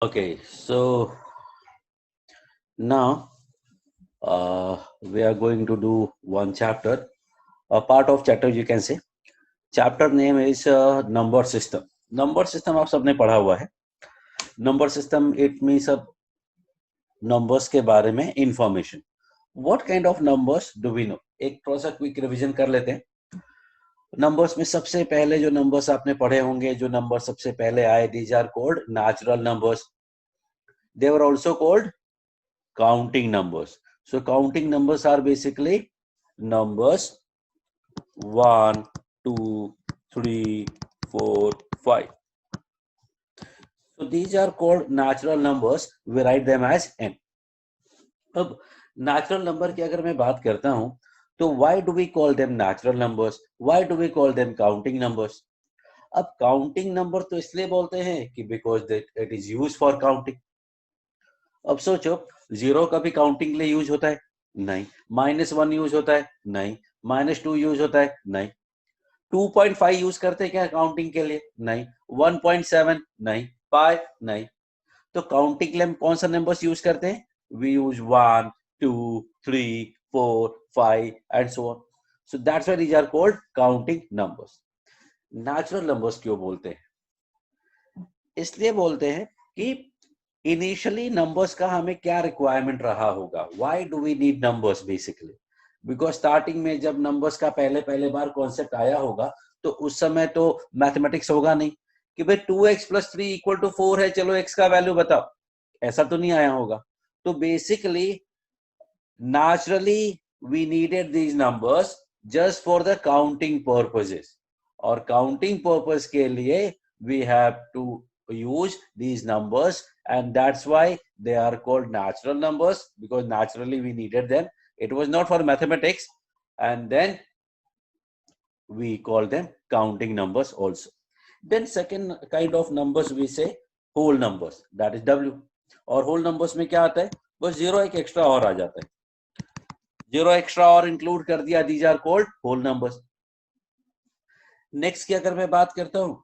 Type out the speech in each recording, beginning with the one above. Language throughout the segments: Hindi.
Okay, so now we are going to do one chapter, a part of chapter you can say. Chapter name is number system. Number system आप सबने पढ़ा हुआ है. Number system it means numbers के बारे में information. What kind of numbers do we know? एक थोड़ा सा क्विक रिवीजन कर लेते हैं. नंबर्स में सबसे पहले जो नंबर्स आपने पढ़े होंगे, जो नंबर सबसे पहले आए, these are called natural numbers. They were also called counting numbers. So counting numbers are basically numbers 1, 2, 3, 4, 5. So these are called natural numbers. We write them as n. अब natural number की अगर मैं बात करता हूं तो why do we call them natural numbers? Why do we call them counting numbers? अब counting number तो इसलिए बोलते हैं कि because it is used for counting. अब सोचो, जीरो कभी काउंटिंग के लिए यूज होता है? नहीं. -1 यूज होता है? नहीं. -2 यूज होता है? नहीं. 2.5 यूज करते हैं क्या काउंटिंग के लिए? नहीं. 1.7 नहीं. 5 नहीं. तो काउंटिंग के लिए हम कौन सा नंबर्स यूज करते हैं? We use 1, 2, 3, 4, 5 and so on. So that's why these are called counting numbers. Natural numbers क्यों बोलते हैं? इसलिए बोलते हैं कि इनिशियली नंबर्स का हमें क्या रिक्वायरमेंट रहा होगा. Why do we need numbers? Basically because starting में जब नंबर्स का पहले बार कॉन्सेप्ट आया होगा तो उस समय तो मैथमेटिक्स होगा नहीं कि भाई 2x + 3 = 4 है, चलो x का वैल्यू बताओ. ऐसा तो नहीं आया होगा. तो basically naturally we needed these numbers just for the counting purposes. और counting purpose के लिए we have to use these numbers, and that's why they are called natural numbers, because naturally we needed them. It was not for mathematics, and then we call them counting numbers also. Then second kind of numbers we say whole numbers, that is W. और whole numbers में क्या आता है? बस जीरो एक एक्स्ट्रा और आ जाता है. जीरो एक्स्ट्रा और इंक्लूड कर दिया, these are called whole numbers. Next की अगर मैं बात करता हूं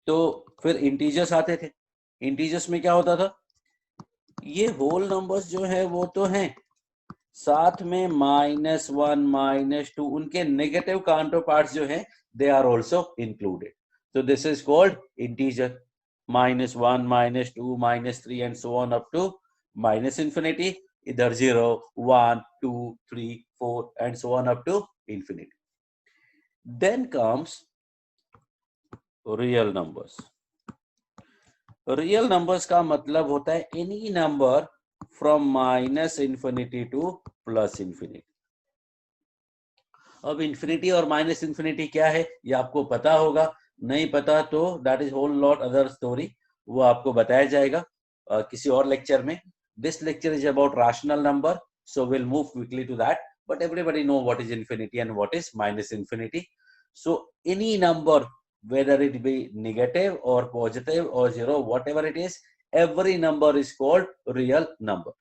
तो फिर इंटीजर्स आते थे. इंटीजर्स में क्या होता था? ये होल नंबर्स जो है वो तो हैं, साथ में -1, -2 उनके नेगेटिव काउंटर पार्ट्स जो हैं they are also included. so this is called integer. -1, -2, -3 and so on up to -infinity. इधर 0, 1, 2, 3, 4 and so on up to infinity. Then comes real numbers. Real numbers का मतलब होता है any number from -infinity to +infinity. अब इंफिनिटी और -infinity क्या है ये आपको पता होगा. नहीं पता तो that is whole lot other story, वो आपको बताया जाएगा किसी और लेक्चर में. This lecture is about rational number, so we'll move quickly to that. But everybody know what is infinity and what is -infinity. So any number, whether it be negative or positive or zero, whatever it is, every number is called real number.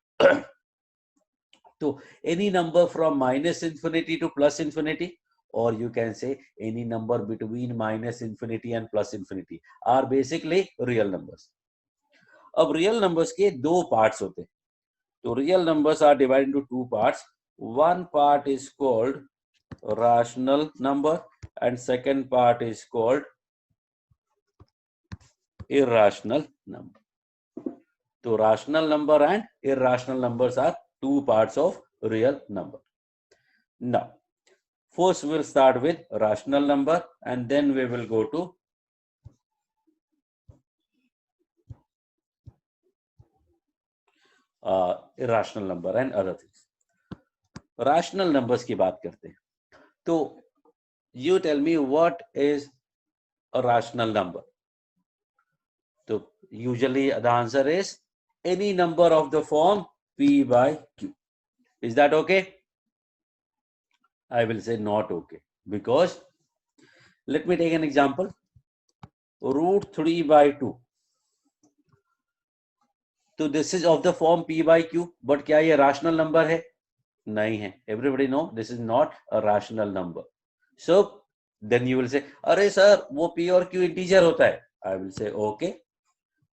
So any number from -infinity to +infinity, or you can say any number between -infinity and +infinity are basically real numbers. अब real numbers के दो parts होते हैं. तो real numbers are divided into two parts. One part is called rational number and second part is called irrational number. So rational number and irrational numbers are two parts of real number. Now first we'll start with rational number and then we will go to irrational number and other things. Rational numbers की बात करते हैं. तो you tell me what is a rational number. So usually the answer is any number of the form p by q. Is that okay? I will say not okay, because let me take an example. √3 by 2. तो this is of the form p by q, but क्या ये रैशनल नंबर है? नहीं है. Everybody know this is not a rational number. So then you will say अरे सर वो p और q इंटीजर होता है. आई विल से ओके,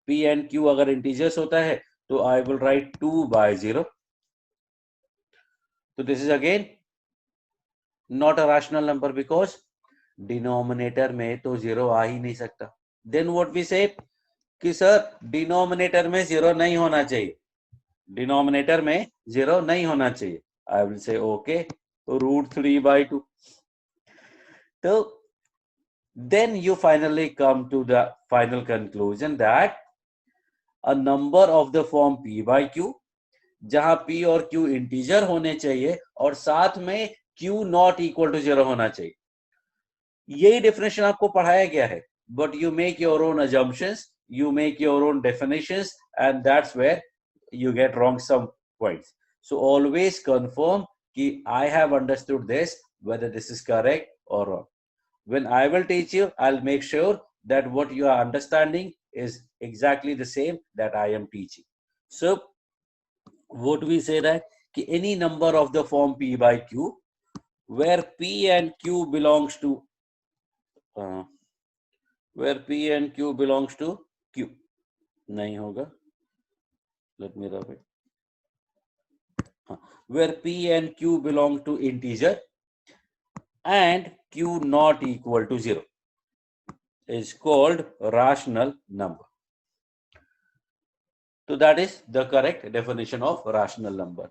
P and Q अगर इंटीजर्स होता है तो I will write 2/0. तो this is again not a rational number because denominator में तो जीरो आ ही नहीं सकता. Then what we say कि सर डिनोमिनेटर में जीरो नहीं होना चाहिए, डिनोमिनेटर में जीरो नहीं होना चाहिए. I will say okay, √3/2. So then you finally come to the final conclusion that a number of the form P by Q, जहां P और Q इंटीजर होने चाहिए और साथ में Q not equal to zero होना चाहिए. यही डेफिनेशन आपको पढ़ाया गया है, but you make your own assumptions, you make your own definitions, and that's where you get wrong some points. So always confirm कि I have understood this, whether this is correct or wrong. When I will teach you, I'll make sure that what you are understanding is exactly the same that I am teaching. So what we say that कि any number of the form P by Q where P and Q belongs to where P and Q belongs to Q. नहीं होगा, let me rub it. Where P and Q belong to integer and Q not equal to 0 is called rational number. So that is the correct definition of rational number.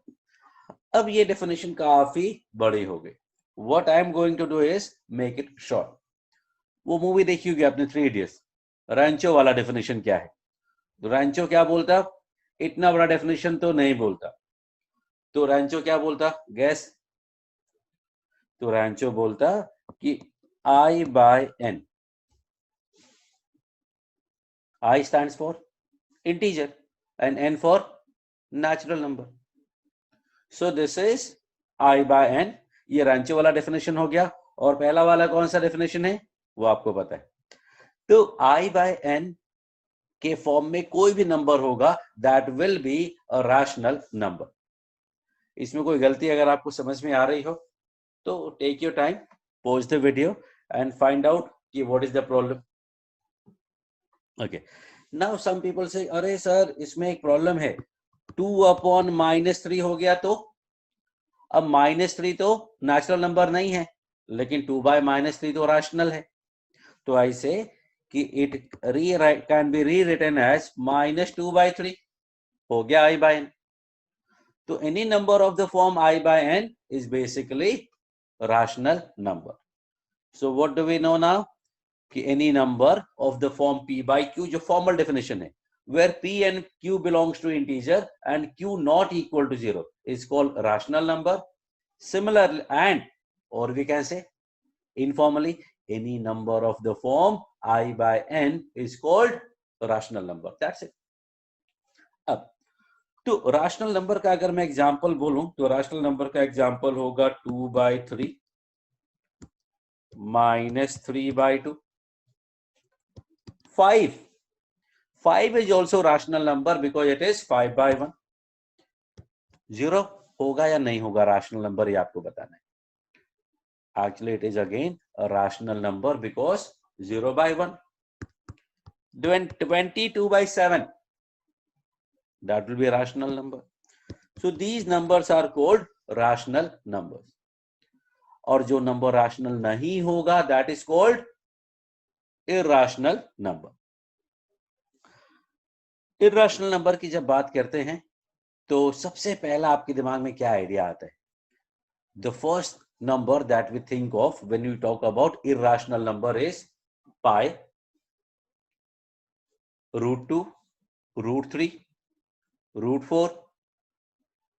अब ये definition काफी बड़ी हो गई. What I am going to do is make it short. वो मूवी देखी होगी आपने 3 Idiots. रैंचो वाला डेफिनेशन क्या है? तो रैंचो क्या बोलता? इतना बड़ा डेफिनेशन तो नहीं बोलता. तो रैंचो क्या बोलता? गैस. तो रैंचो बोलता कि I by n. I stands for integer and n for natural number. So this is I by n. ये रैंचो वाला डेफिनेशन हो गया. और पहला वाला कौन सा डेफिनेशन है वो आपको पता है. तो I by n के फॉर्म में कोई भी नंबर होगा that will be a rational number. इसमें कोई गलती अगर आपको समझ में आ रही हो तो take your time, pause the video and find out कि what is the problem. Okay, now some people say अरे सर इसमें एक प्रॉब्लम है, 2/-3 हो गया. तो अब -3 तो नेचुरल नंबर नहीं है, लेकिन 2/-3 तो रैशनल है. तो ऐसे कि it can be rewritten as -2/3. हो गया I by n. तो any number of the form I by n is basically rational number. So what do we know now कि any number of the form P by Q, जो फॉर्मल डेफिनेशन है, where P and Q belongs to integer and Q not equal to 0 is called rational number. Similarly, and or we can say informally, any number of the form I by n is called rational number. That's it. अब तो rational number का अगर मैं एग्जांपल बोलूं तो rational number का एग्जांपल होगा 2/3 -3/2. 5 is also rational number because it is 5/1. 0 होगा या नहीं होगा rational number, ये आपको बताना है. Actually, it is again a rational number because 0/1. 22/7, that will be a rational number. So these numbers are called rational numbers. और जो नंबर rational नहीं होगा that is called irrational number. irrational number की जब बात करते हैं तो सबसे पहला आपके दिमाग में क्या आइडिया आता है? The first number that we think of when we talk about irrational number is pi, √2, √3, √4.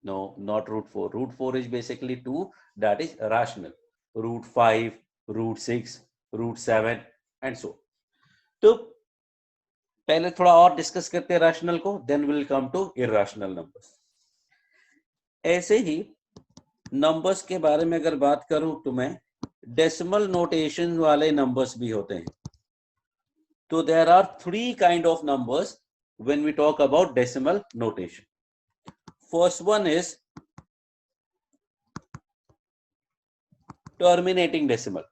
No, not √4. √4 is basically 2, that is rational. √5, √6, √7 and so. तो पहले थोड़ा और डिस्कस करते हैं रैशनल को, then will come to irrational numbers. ऐसे ही नंबर्स के बारे में अगर बात करूं तो मैं डेसिमल नोटेशन वाले नंबर्स भी होते हैं. तो there are 3 kind of numbers when we talk about decimal notation. First one is terminating decimal.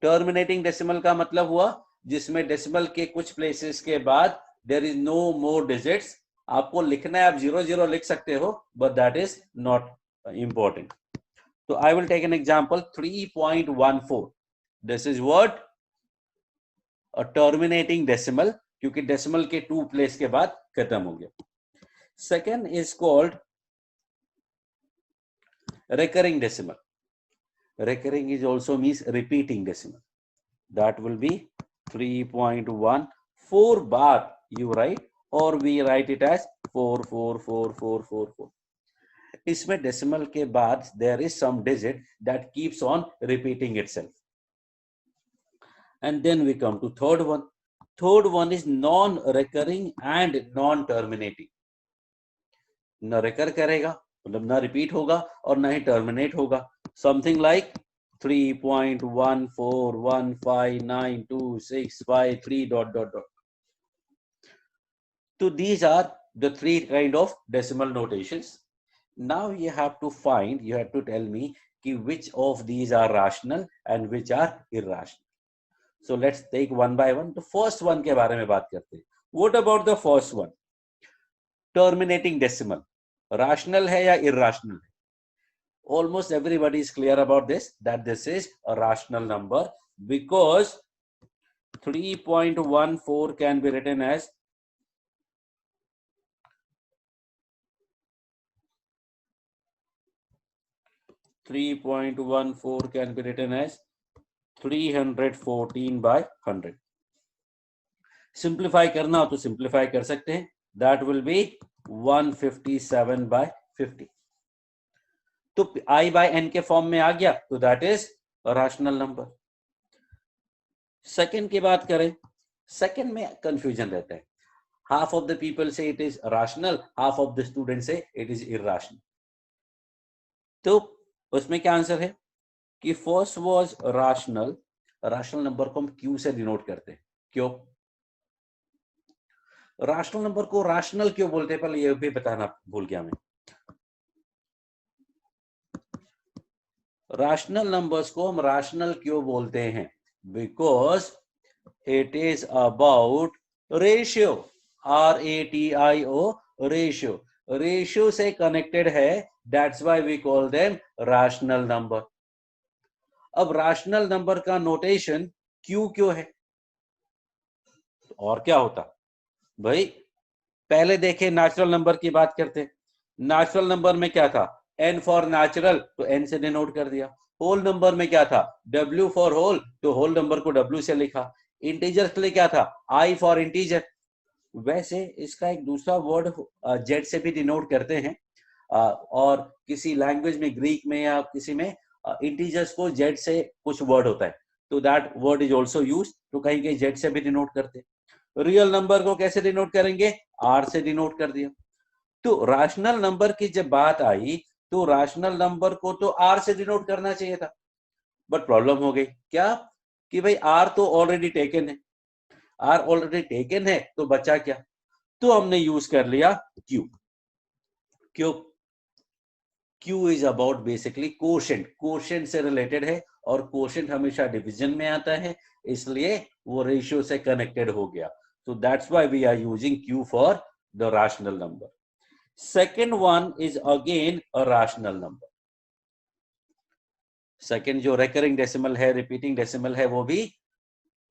Terminating decimal का मतलब हुआ जिसमें डेसिमल के कुछ प्लेसेस के बाद there is no more digits. आपको लिखना है, आप 00 लिख सकते हो, but that is not important. तो I will take an example 3.14. This is what a terminating decimal, क्योंकि डेसिमल के 2 प्लेस के बाद खत्म हो गया. Second is called recurring decimal. Recurring is also means repeating decimal. That will be 3.14 bar you write, or we write it as 444444. इसमें decimal के बाद there is some digit that keeps on repeating itself. And then we come to third one. Third one is non-recurring and non-terminating. न recur करेगा, मतलब ना रिपीट होगा और ना ही टर्मिनेट होगा. Something like 3.141592653 dot dot dot. So these are the 3 kind of decimal notations. Now you have to tell me कि which of these are rational and which are irrational. So let's take one by one. The first one के बारे में बात करते हैं. What about the first one? Terminating decimal. Rational है या irrational है? Almost everybody is clear about this, that this is a rational number, because 3.14 can be written as 314 by 100. Simplify करना हो तो सिंप्लीफाई कर सकते हैं. That will be 157 by 50. तो i by n के फॉर्म में आ गया, तो that is rational number. Second की बात करें, सेकंड में कंफ्यूजन रहता है. हाफ ऑफ द पीपल से it is rational, half of the student से इट इज इरैशनल. तो उसमें क्या आंसर है कि first was rational. Rational number को हम क्यू से डिनोट करते हैं. क्यों रैशनल नंबर को रैशनल क्यों बोलते हैं, पहले ये भी बताना भूल गया मैं. रैशनल नंबर्स को हम रैशनल क्यों बोलते हैं? Because it is about ratio. RATIO, ratio. Ratio से कनेक्टेड है, that's why we call them rational number. अब रैशनल नंबर का नोटेशन क्यू क्यों है? और क्या होता भाई? पहले देखे नेचुरल नंबर की बात करते. नेचुरल नंबर में क्या था? n फॉर नेचुरल, तो n से डिनोट कर दिया. होल नंबर में क्या था? w फॉर होल, तो होल नंबर को w से लिखा. इंटीजर के लिए क्या था? i for integer. वैसे इसका एक दूसरा वर्ड z से भी डिनोट करते हैं, और किसी लैंग्वेज में, ग्रीक में या किसी में, इंटीजर्स को z से कुछ वर्ड होता है, तो that word is also use. तो कहीं कहीं z से भी डिनोट करते हैं. रियल नंबर को कैसे डिनोट करेंगे? r से डिनोट कर दिया. तो रैशनल नंबर की जब बात आई, तो रैशनल नंबर को तो r से डिनोट करना चाहिए था, बट प्रॉब्लम हो गई. क्या? कि भाई r तो ऑलरेडी टेकन है. r ऑलरेडी टेकन है, तो बचा क्या? तो हमने यूज कर लिया q. क्यों? q is about basically quotient. Quotient से रिलेटेड है, और कोशेंट हमेशा डिवीजन में आता है, इसलिए वो रेशियो से कनेक्टेड हो गया. So that's why we are using Q for the rational number. Second one is again a rational number. Second जो recurring decimal है, repeating decimal है, वो भी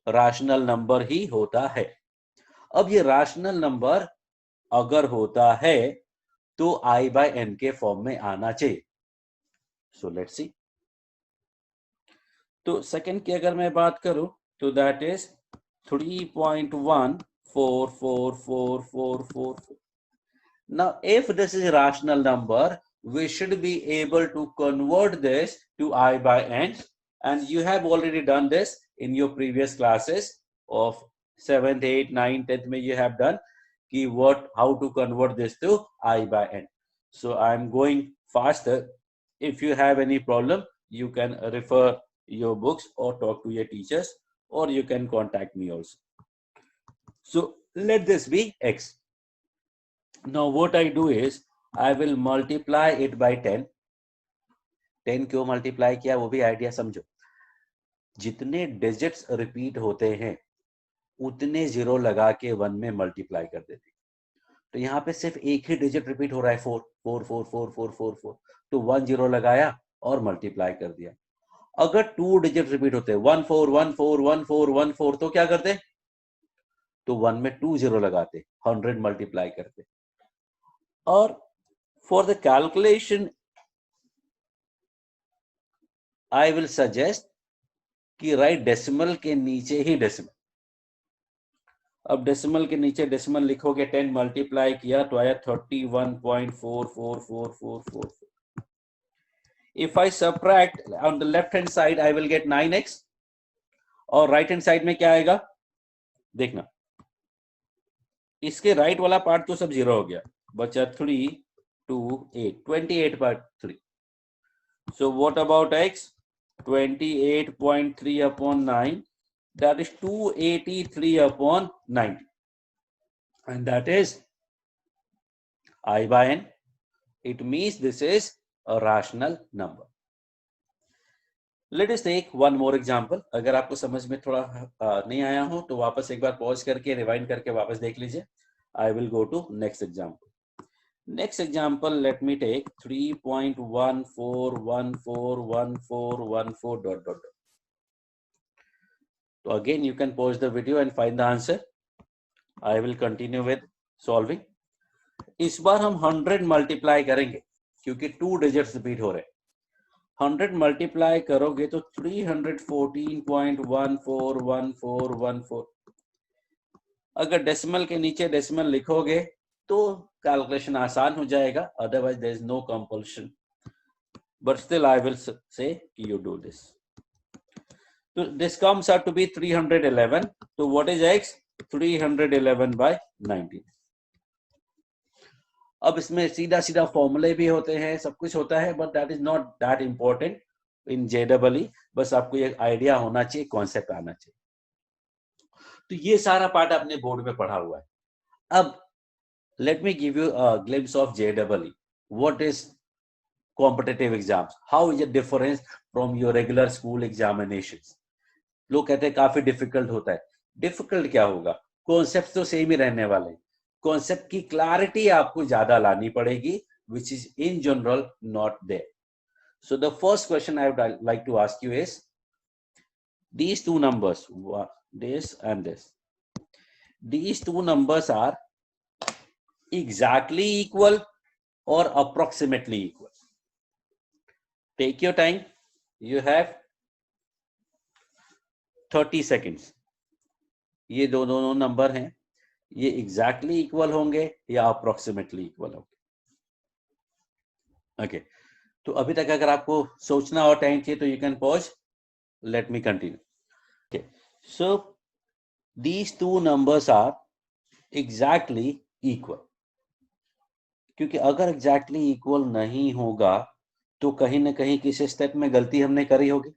rational number ही होता है. अब ये rational number अगर होता है तो I by N के फॉर्म में आना चाहिए. So let's see. तो सेकंड की अगर मैं बात करूं, तो that is 3.144444. Now, if this is a rational number, we should be able to convert this to I by N, and you have already done this in your previous classes of 7th, 8th, 9th, 10th. May you have done how to convert this to I by N. So I'm going faster. If you have any problem, you can refer your books or talk to your teachers, or you can contact me also. So let this be X. Now what I do is I will multiply it by 10. 10 क्यों मल्टीप्लाई किया वो भी आइडिया समझो. जितने डिजिट्स रिपीट होते हैं उतने जीरो लगा के 1 में मल्टीप्लाई कर देती। तो यहाँ पे सिर्फ एक ही डिजिट रिपीट हो रहा है, 4 4 4 4 4 4 4, तो 1 जीरो लगाया और मल्टीप्लाई कर दिया। अगर 2 डिजिट रिपीट होते 1 4 1 4 1 4 1 4, तो क्या करते? तो 1 में 2 जीरो लगाते, 100 मल्टीप्लाई करते। और for the calculation I will suggest कि राइट डेसिमल के नीचे ही डेसिमल। अब डेसिमल के नीचे डेसिमल लिखोगे, 10 मल्टीप्लाई किया तो आया 31.4444444। If I subtract on the left hand side, I will get 9x, और राइट हैंड साइड में क्या आएगा देखना, इसके राइट वाला पार्ट तो सब जीरो हो गया, बचा 3 2 8 28/3। So what about x? 28.3 upon 9, that is 283 upon 90, and that is I by n. It means this is a rational number. Let us take one more example. अगर आपको समझ में थोड़ा नहीं आया हो तो वापस एक बार पॉज करके रिवाइंड करके वापस देख लीजिए. I will go to next example. Next example, let me take 3.14141414 dot dot dot. So again, you can pause the video and find the answer. I will continue with solving. इस बार हम 100 मल्टीप्लाई करेंगे क्योंकि 2 डिजिट्स रिपीट हो रहे हैं. 100 मल्टीप्लाई करोगे तो 314.141414. अगर डेसिमल के नीचे डेसिमल लिखोगे तो कैलकुलेशन आसान हो जाएगा, otherwise there is no compulsion, but still I will say you do this. तो this comes out to be 311. तो व्हाट इज x? 311/19. अब इसमें सीधा सीधा फॉर्मूले भी होते हैं, सब कुछ होता है, but that is not that important in JEE. बस आपको ये आइडिया होना चाहिए, कॉन्सेप्ट आना चाहिए. तो ये सारा पार्ट आपने बोर्ड में पढ़ा हुआ है. अब let me give you a glimpse of JEE. What is competitive exams? How is it different from your regular school examinations? लोग कहते हैं काफी डिफिकल्ट होता है. डिफिकल्ट क्या होगा, कॉन्सेप्ट तो सेम ही रहने वाले. कॉन्सेप्ट की क्लैरिटी आपको ज्यादा लानी पड़ेगी, which is in general not there. So the first question I would like to ask you is, these two numbers, this and this, these two numbers are exactly equal or approximately equal? Take your time. You have 30 seconds. ये दोनों नंबर हैं, ये exactly equal होंगे या approximately equal होंगे? Okay. तो अभी तक अगर आपको सोचना और टाइम चाहिए तो you can pause. Let me continue. Okay. So these two numbers are exactly equal. क्योंकि अगर एग्जैक्टली इक्वल नहीं होगा तो कहीं ना कहीं किसी स्टेप में गलती हमने करी होगी.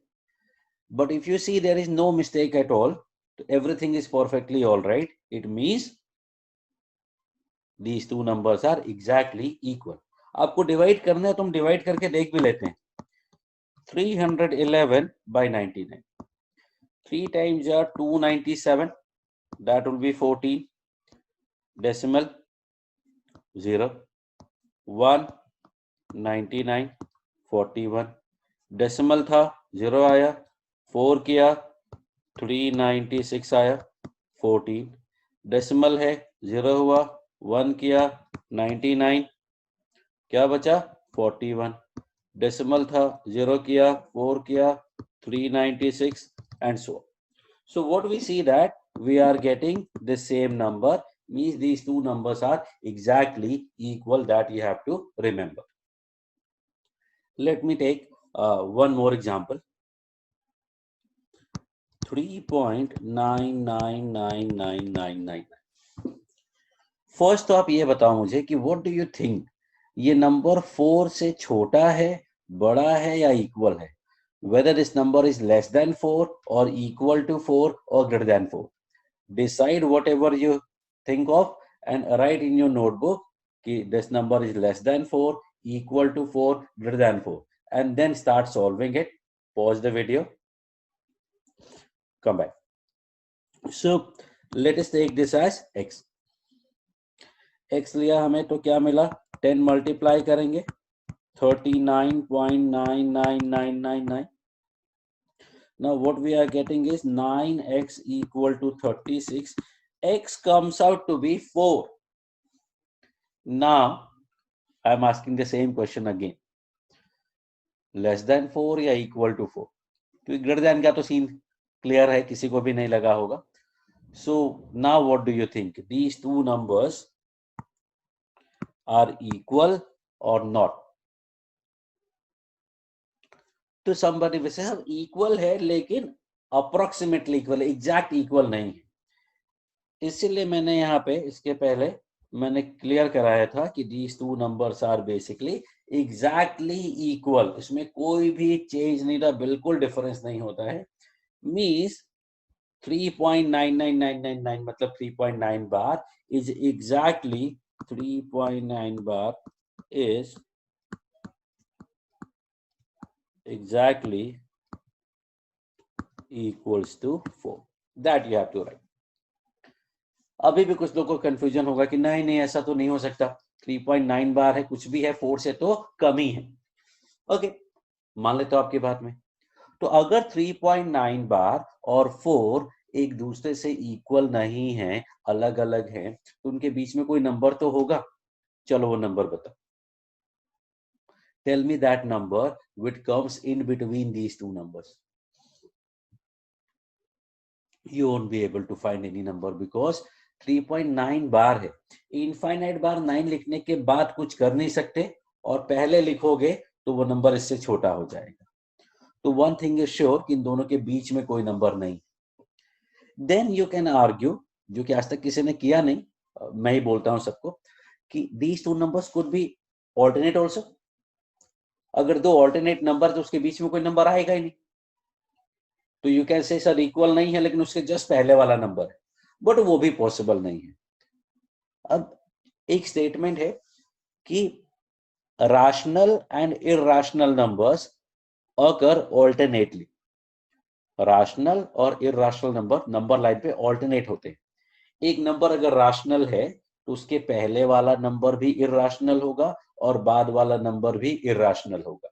But if you see there is no mistake at all, तो everything is perfectly all right. It means these two numbers are exactly equal. आपको डिवाइड करना है तो हम डिवाइड करके देख भी लेते हैं. 311/99. 3 times are 297. That will be 14. Decimal 0 1 99 41. Decimal था 0 आया, 4 किया 396 आया, 14. डेसिमल है 0 हुआ, 1 किया 99, क्या बचा 41. डेसिमल था 0 किया, 4 किया 396 and so on. So what we see that we are getting the same number, means these two numbers are exactly equal. That you have to remember. Let me take one more example. 3.999999. First तो आप ये बताओ मुझे कि व्हाट डू यू थिंक, ये नंबर 4 से छोटा है, बड़ा है या इक्वल है? Whether this number is less than 4 or equal to 4 or greater than 4. Decide whatever you think of and write in your notebook कि this number is less than 4, equal to 4, greater than 4, and then start solving it. Pause the video, come back. So let us take this as x. x लिया हमें तो क्या मिला, 10 मल्टीप्लाई करेंगे 39.99999. Now what we are getting is 9x equal to 36. X comes out to be 4. Now I am asking the same question again. Less than 4 या equal to 4? तो ग्रेटर देन का तो सीन क्लियर है, किसी को भी नहीं लगा होगा. So now what do you think? These two numbers are equal or not? तो somebody will say equal है लेकिन approximately equal, exact equal नहीं है. इसीलिए मैंने यहाँ पे इसके पहले मैंने क्लियर कराया था कि these two numbers are basically exactly equal. इसमें कोई भी चेंज नहीं था, बिल्कुल डिफरेंस नहीं होता है. मीन्स 3.99999 मतलब 3.9 बार is exactly 3.9 bar is exactly equals to 4. That you have to write. अभी भी कुछ लोगों को कंफ्यूजन होगा कि नहीं नहीं ऐसा तो नहीं हो सकता, 3.9 बार है, कुछ भी है 4 से तो कम ही है. ओके, मान लेते हो आपकी बात में. तो अगर 3.9 बार और 4 एक दूसरे से इक्वल नहीं है, अलग अलग हैं, तो उनके बीच में कोई नंबर तो होगा. चलो वो नंबर बताओ. Tell me that number which comes in between these two numbers. You won't be able to find any number because 3.9 बार है. इनफाइनाइट बार 9 लिखने के बाद कुछ कर नहीं सकते, और पहले लिखोगे तो वो नंबर इससे छोटा हो जाएगा. तो वन थिंग इज श्योर कि इन दोनों के बीच में कोई नंबर नहीं. देन यू कैन आर्ग्यू, जो कि आज तक किसी ने किया नहीं, मैं ही बोलता हूं सबको, कि these two numbers could be alternate also. अगर दो ऑल्टरनेट नंबर तो उसके बीच में कोई नंबर आएगा ही नहीं. तो you can say sir equal नहीं है लेकिन उसके जस्ट पहले वाला नंबर है, बट वो भी पॉसिबल नहीं है. अब एक स्टेटमेंट है कि rational and irrational numbers occur alternately. rational और irrational नंबर लाइन पे ऑल्टरनेट होते हैं. एक नंबर अगर राशनल है तो उसके पहले वाला नंबर भी इर्राशनल होगा और बाद वाला नंबर भी इर्राशनल होगा.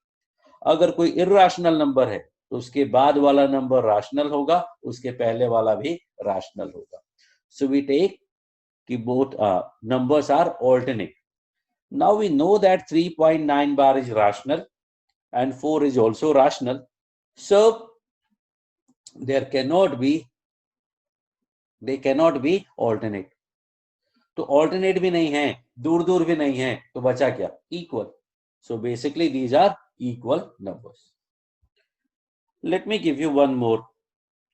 अगर कोई इर्राशनल नंबर है तो उसके बाद वाला नंबर राशनल होगा, उसके पहले वाला भी राशनल होगा. सो वी टेक कि both numbers are alternate. Now we know that 3.9 bar is rational and 4 is also rational. So they cannot be alternate. तो alternate भी नहीं है, दूर दूर भी नहीं है, तो बचा क्या? Equal. So basically these are equal numbers. Let me give you one more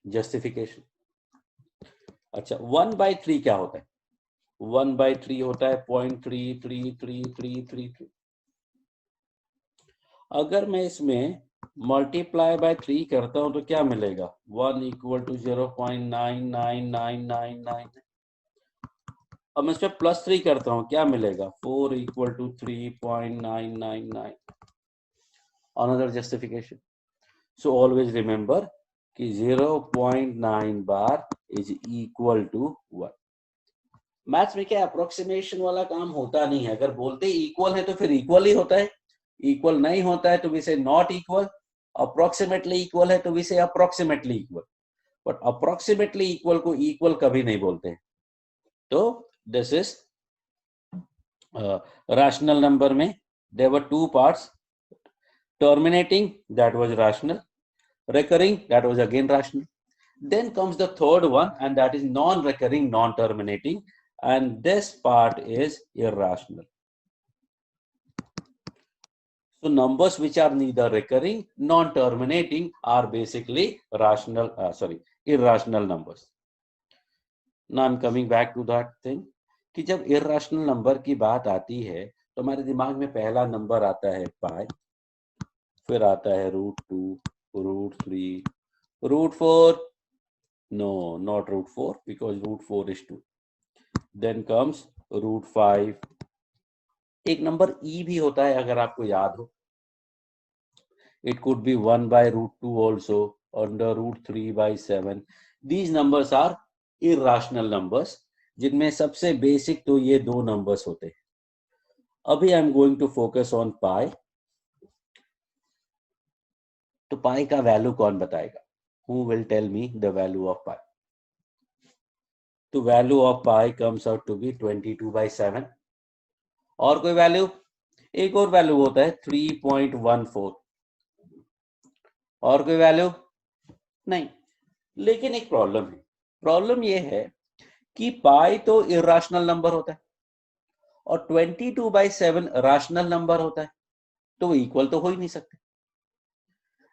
justification. अच्छा, 1/3 क्या होता है? 1/3 होता है 0.33333. अगर मैं इसमें मल्टीप्लाई बाय 3 करता हूं तो क्या मिलेगा? 1 इक्वल टू 0.99999. अब मैं इसमें +3 करता हूं, क्या मिलेगा? 4 equal to 3.999. Another justification. So always remember कि 0.9 bar is equal to 1. Maths में क्या अप्रोक्सीमेशन वाला काम होता नहीं है. अगर बोलते इक्वल है तो फिर इक्वल ही होता है, इक्वल नहीं होता है तो वी से नॉट इक्वल, अप्रोक्सीमेटली इक्वल है तो we say approximately equal. But approximately equal को इक्वल कभी नहीं बोलते. तो दिस इज रैशनल नंबर में there were two parts. Terminating, that was rational. recurring, that was again rational. Then comes the third one, and that is non-recurring, non-terminating, and this part is irrational. So numbers which are neither recurring, non-terminating are basically irrational numbers. Now I'm coming back to that thing कि जब irrational number की बात आती है तो हमारे दिमाग में पहला नंबर आता है पाई, फिर आता है √2, √3, √4. No, not √4 because √4 is 2. Then comes √5. एक नंबर e भी होता है अगर आपको याद हो. It could be 1/√2 also, under √3/7. These numbers are इर्राशनल numbers, जिनमें सबसे बेसिक तो ये दो नंबर्स होते हैं. अभी I am going to focus on pi. तो पाई का वैल्यू कौन बताएगा? Who will tell me the value of pi? तो value of pi comes out to be 22/7. और कोई वैल्यू? एक और वैल्यू होता है 3.14. और कोई वैल्यू नहीं. लेकिन एक प्रॉब्लम है. प्रॉब्लम ये है कि पाई तो इर्राशनल नंबर होता है और 22/7 राशनल नंबर होता है, तो वो इक्वल तो हो ही नहीं सकते.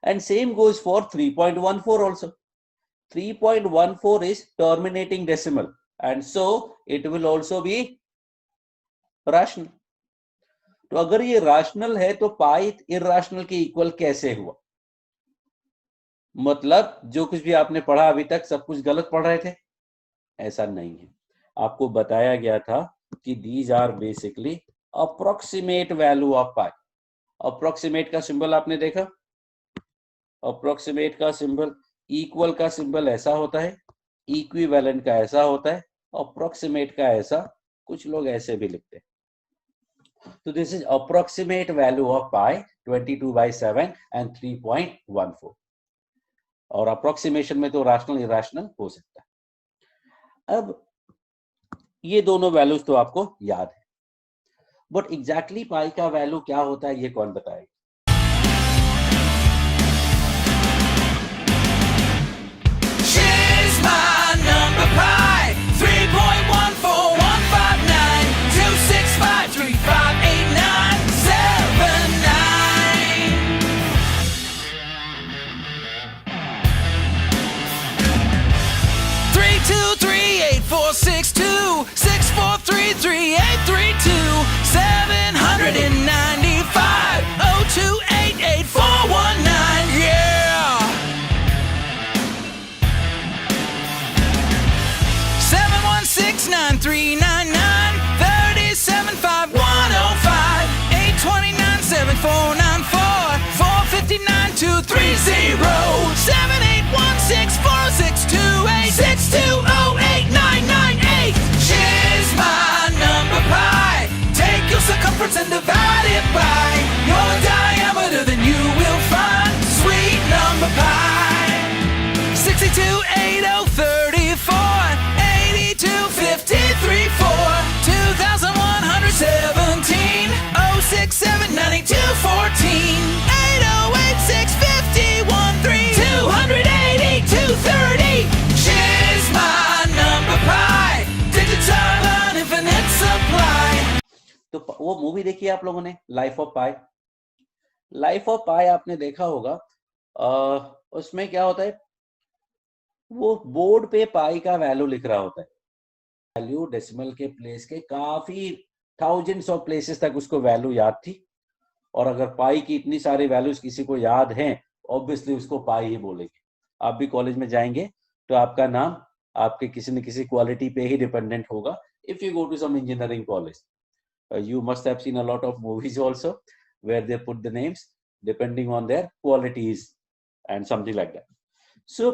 And same goes for 3.14 also. 3.14 is terminating decimal, and so it will also be rational. तो अगर ये rational है तो पाई irrational के इक्वल कैसे हुआ? मतलब जो कुछ भी आपने पढ़ा अभी तक सब कुछ गलत पढ़ रहे थे? ऐसा नहीं है. आपको बताया गया था कि these are basically approximate value of pi. approximate का सिंबल आपने देखा? अप्रोक्सीमेट का सिंबल, इक्वल का सिंबल ऐसा होता है, इक्विवेलेंट का ऐसा होता है, अप्रोक्सीमेट का ऐसा, कुछ लोग ऐसे भी लिखते हैं. तो this is approximate value of pi 22/7 and 3.14. और अप्रोक्सीमेशन में तो रैशनल इरैशनल हो सकता है. अब ये दोनों वैल्यूज तो आपको याद है, बट एग्जैक्टली पाई का वैल्यू क्या होता है ये कौन बताएगा? And divide it by your diameter, then you will find sweet number pi. 62, 80, 34, 82, 53, 4, 2117, 067, 92, 14, 808, 650, 13, 280, 230. She's my number pi. Digital infinite supply. तो वो मूवी देखी है आप लोगों ने, life of pi. Life of pi आपने देखा होगा. उसमें क्या होता है, वो बोर्ड पे पाई का वैल्यू लिख रहा होता है. वैल्यू डेसिमल के प्लेस के काफी थाउजेंड्स ऑफ प्लेसेस तक उसको वैल्यू याद थी. और अगर पाई की इतनी सारी वैल्यूज किसी को याद हैं, ऑब्वियसली उसको पाई ही बोलेंगे. आप भी कॉलेज में जाएंगे तो आपका नाम आपके किसी न किसी क्वालिटी पे ही डिपेंडेंट होगा. If you go to some engineering college, you must have seen a lot of movies also where they put the names depending on their qualities and something like that. So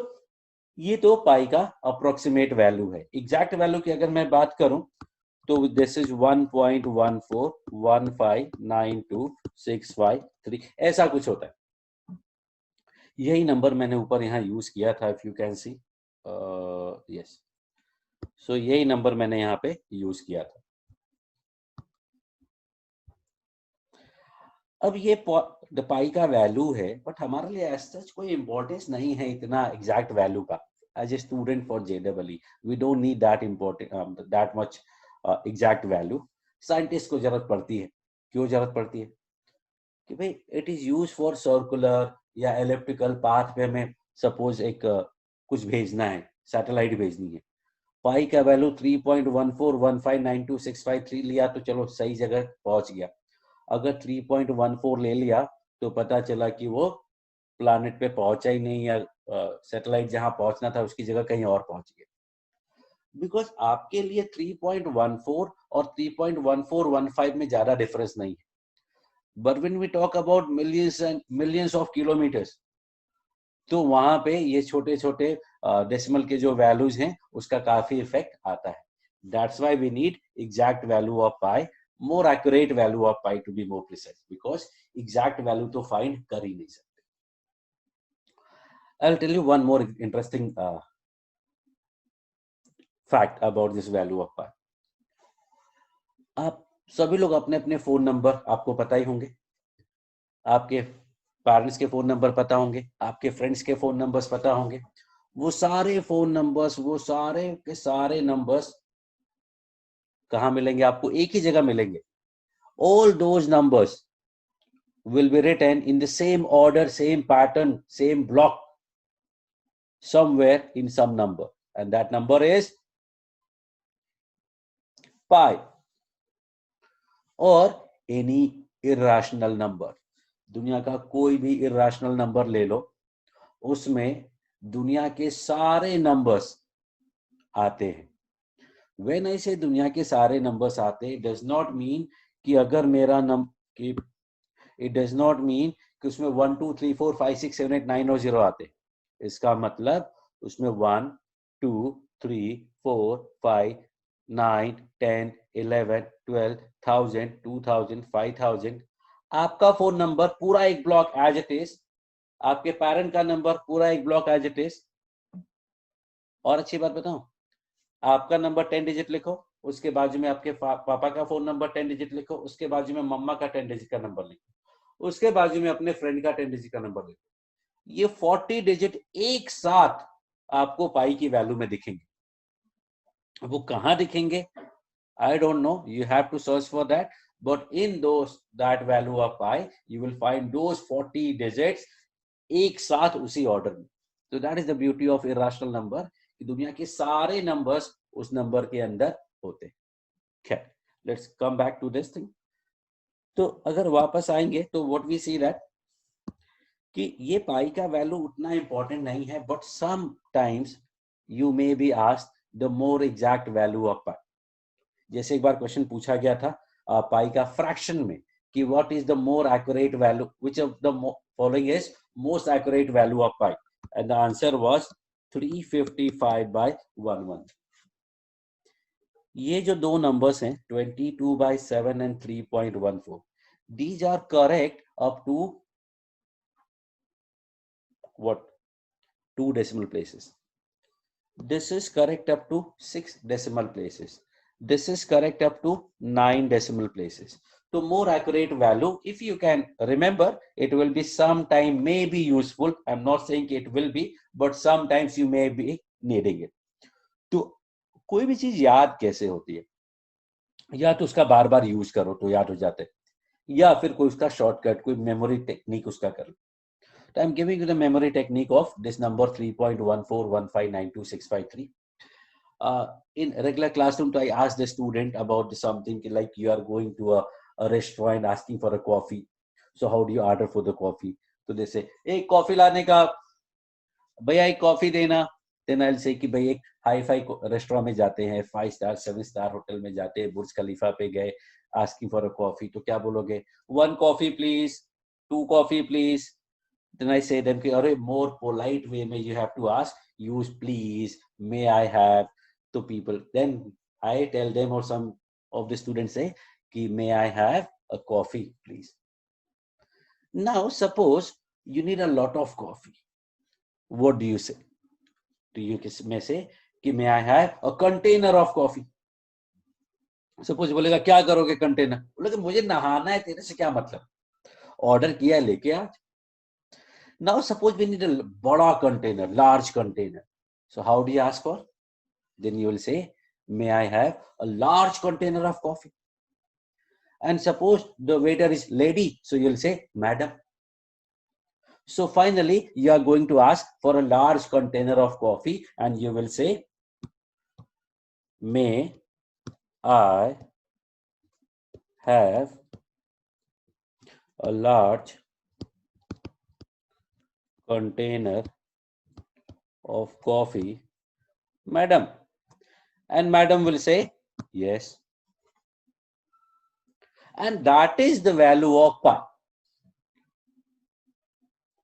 ये तो पाई का अप्रोक्सीमेट वैल्यू है. एग्जैक्ट वैल्यू की अगर मैं बात करूं तो दिस इज 1.141592653, ऐसा कुछ होता है. यही नंबर मैंने ऊपर यहाँ यूज किया था, if you can see. Yes, so यही नंबर मैंने यहाँ पे यूज किया था. अब ये पाई का वैल्यू है, बट हमारे लिए एज सच कोई इंपॉर्टेंस नहीं है इतना एग्जैक्ट वैल्यू का. As a student for JEE we don't need that important that much exact value. Scientist को जरूरत पड़ती है. क्यों जरूरत पड़ती है? कि भाई it is use for circular या एलिप्टिकल पाथ पे हमें सपोज एक कुछ भेजना है, सैटेलाइट भेजनी है. पाई का वैल्यू 3.141592653 लिया तो चलो सही जगह पहुंच गया. अगर 3.14 ले लिया तो पता चला कि वो प्लैनेट पे पहुंचा ही नहीं, या सैटेलाइट जहां पहुंचना था उसकी जगह कहीं और पहुंच गया. बिकॉज आपके लिए 3.14 और 3.1415 में ज्यादा डिफरेंस नहीं है. But when we talk about millions and millions of kilometres, तो वहां पे ये छोटे छोटे डेसिमल के जो वैल्यूज हैं उसका काफी इफेक्ट आता है. That's why we need exact value of pi, more accurate value of pi to be more precise, because exact value तो find कर ही नहीं सकते. I'll tell you one more interesting fact about this value of pi. आप सभी लोग अपने अपने फोन नंबर आपको पता ही होंगे, आपके पेरेंट्स के फोन नंबर पता होंगे, आपके फ्रेंड्स के फोन नंबर्स पता होंगे. वो सारे फोन नंबर्स, वो सारे के सारे नंबर्स कहाँ मिलेंगे आपको? एक ही जगह मिलेंगे. All those numbers will be written in the same order, same pattern, same block, somewhere in some number, and that number is pi, or any irrational number. दुनिया का कोई भी irrational number ले लो, उसमें दुनिया के सारे numbers आते हैं. When I say दुनिया के सारे numbers आते हैं, it does not mean कि अगर मेरा it does not mean कि उसमें 1 2 3 4 5 6 7 8 9 और 0 आते. इसका मतलब उसमें 1 2 3 4 5 9 10 11 12 1000 2000 5000. आपका फोन नंबर पूरा एक ब्लॉक एज इट इज, आपके पेरेंट का नंबर पूरा एक ब्लॉक एज इट इज. और अच्छी बात बताऊं, आपका नंबर 10 डिजिट लिखो, उसके बाजू में आपके पापा का फोन नंबर 10 डिजिट लिखो, उसके बाजू में मम्मा का 10 डिजिट का नंबर लिखो, उसके बाजू में अपने फ्रेंड का 10 डिजिट का नंबर लिखो. ये 40 डिजिट एक साथ आपको पाई की वैल्यू में दिखेंगे. वो कहां दिखेंगे? I don't know, you have to search for that, but in that value of pi you will find those 40 digits एक साथ उसी ऑर्डर में. So that is the beauty of irrational number, कि दुनिया के सारे नंबर्स उस नंबर के अंदर होते हैं. खैर, let's come back to this thing. तो अगर वापस आएंगे तो what we see that कि ये पाई का वैल्यू उतना इंपॉर्टेंट नहीं है, but sometimes you may be asked the more exact value of pi. जैसे एक बार क्वेश्चन पूछा गया था पाई का फ्रैक्शन में कि what is the more accurate value, which of the following is most accurate value of pi, and the answer was 355/11. ये जो दो नंबर्स हैं 22/7 and 3.14, these are correct up to what? 2 decimal places. This is correct up to 6 decimal places. This is correct up to 9 decimal places. So more accurate value, if you can remember, it will be sometime may be useful. I'm not saying it will be, but sometimes you may be needing it. तो कोई भी चीज याद कैसे होती है? या तो उसका बार बार यूज करो तो याद हो जाते हैं, या फिर कोई उसका शॉर्टकट, कोई मेमोरी टेक्निक उसका कर लो. So I'm giving you the memory technique of this number 3.141592653. In regular classroom, I ask the student about something like you are going to a restaurant asking for a coffee. So how do you order for the coffee? So they say, "Hey, coffee लाने का, भैया एक coffee देना." Then I'll say कि भाई एक हाई-फाई रेस्टोरेंट में जाते हैं, 5 स्टार 7 स्टार होटल में जाते हैं, बुर्ज खलीफा पे गए, asking for a coffee. तो क्या बोलोगे? 1 coffee please, 2 coffee please. Then I say them कि अरे more polite way में you have to ask, use please, may I have. तो people, then I tell them, or some of the students say कि may I have a coffee please. Now suppose you need a lot of coffee. What do you say? Do you may say कि may I have a container of coffee? Suppose बोलेगा क्या करोगे कंटेनर? बोलेगा मुझे नहाना है, तेरे से क्या मतलब? ऑर्डर किया है, लेके आ. Now suppose we need a bada container, large container. So how do you ask for? Then you will say, may I have a large container of coffee? And suppose the waiter is lady, so you will say, madam. So finally, you are going to ask for a large container of coffee, and you will say, may I have a large container of coffee, madam. And madam will say, yes. And that is the value of pi.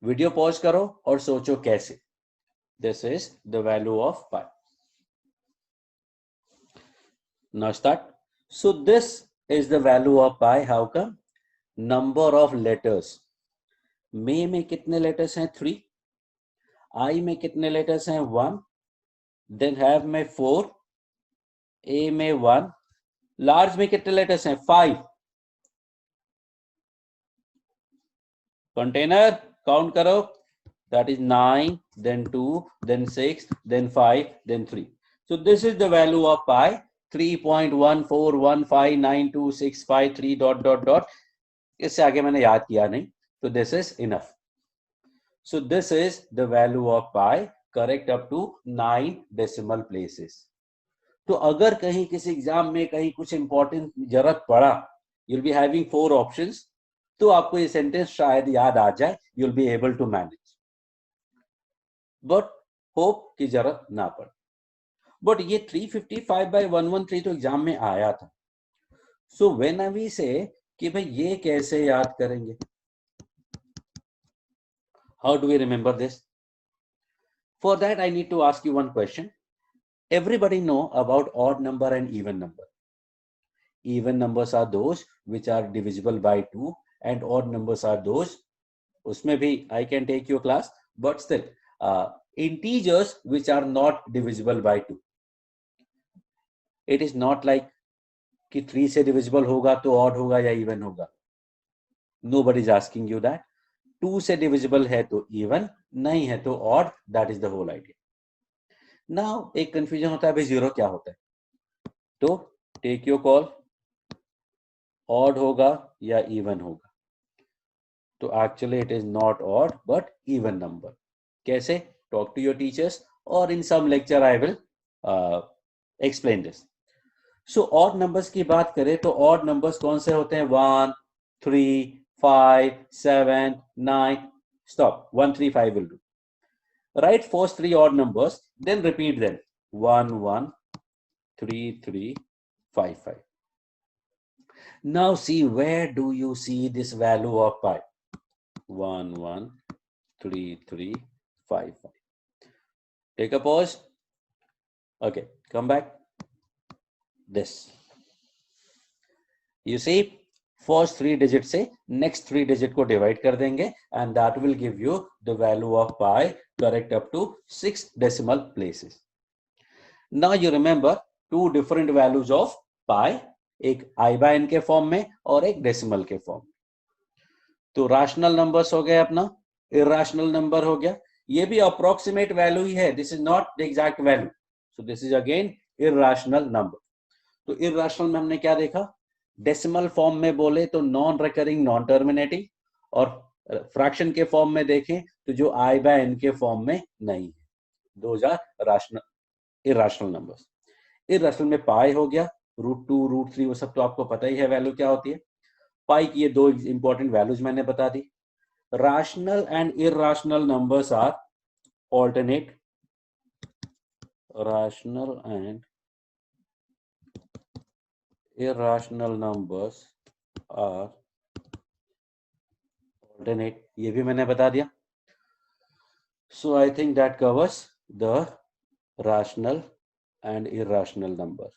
Video pause करो और सोचो कैसे. This is the value of pi. Now start. So this is the value of pi. How come? Number of letters. मे में कितने letters हैं? 3. I में कितने letters हैं? 1. Then have में 4. A में 1. Large में कितने letters हैं? 5. Container count करो. That is 9, then 2, then 6, then 5, then 3. So this is the value of pi. 3.141592653 ... इससे आगे मैंने याद किया नहीं. So this is enough. So this is the value of pi, correct up to 9 decimal places. तो अगर कहीं किसी एग्जाम में कहीं कुछ इंपॉर्टेंट जरूरत पड़ा, you'll be having 4 options. तो आपको ये सेंटेंस शायद याद आ जाए. You'll be able to manage. But hope की जरूरत ना पड़े. But ये 355/113 तो एग्जाम में आया था. So when we say कि भाई ये कैसे याद करेंगे? How do we remember this? For that I need to ask you one question. Everybody know about odd number and even number. Even numbers are those which are divisible by 2 and odd numbers are those, उसमें भी I can take your class, but still integers which are not divisible by 2. It is not like कि 3 से divisible होगा तो odd होगा या even होगा. Nobody is asking you that. 2 से divisible है तो even, नहीं है तो odd. That is the whole idea. Now एक confusion होता है भाई 0 क्या होता है? तो take your call. Odd होगा या even होगा? तो actually it is not odd but even number. कैसे? Talk to your teachers or in some lecture I will explain this. So odd numbers की बात करें तो odd numbers कौन से होते हैं? 1, 3, 5, 7, 9. Stop. 1, 3, 5 will do. Write first 3 odd numbers, then repeat them. 1, 1, 3, 3, 5, 5. Now see, where do you see this value of pi? 1, 1, 3, 3, 5, 5. Take a pause. Okay, come back. This. You see, first 3 digits से next 3 digit को divide कर देंगे and that will give you the value of pi, correct up to 6 decimal places. Now you remember 2 different values of pi, एक i/n के फॉर्म में और एक डेसिमल के फॉर्म में. तो रैशनल नंबर्स हो गए अपना, इरैशनल नंबर हो गया. ये भी अप्रोक्सीमेट वैल्यू ही है. This is not the exact value. So this is again irrational number. तो इरैशनल में हमने क्या देखा? डेसिमल फॉर्म में बोले तो नॉन रिकरिंग, नॉन टर्मिनेटिंग, और फ्रैक्शन के फॉर्म में देखें तो जो i/n के फॉर्म में नहीं है. Those are rational, irrational numbers. Irrational में पाई हो गया, √2, √3, वो सब तो आपको पता ही है वैल्यू क्या होती है. पाई की ये 2 इंपॉर्टेंट वैल्यूज मैंने बता दी. Rational and irrational numbers are alternate. Rational and irrational numbers are alternate. ये भी मैंने बता दिया. So I think that covers the rational and irrational number.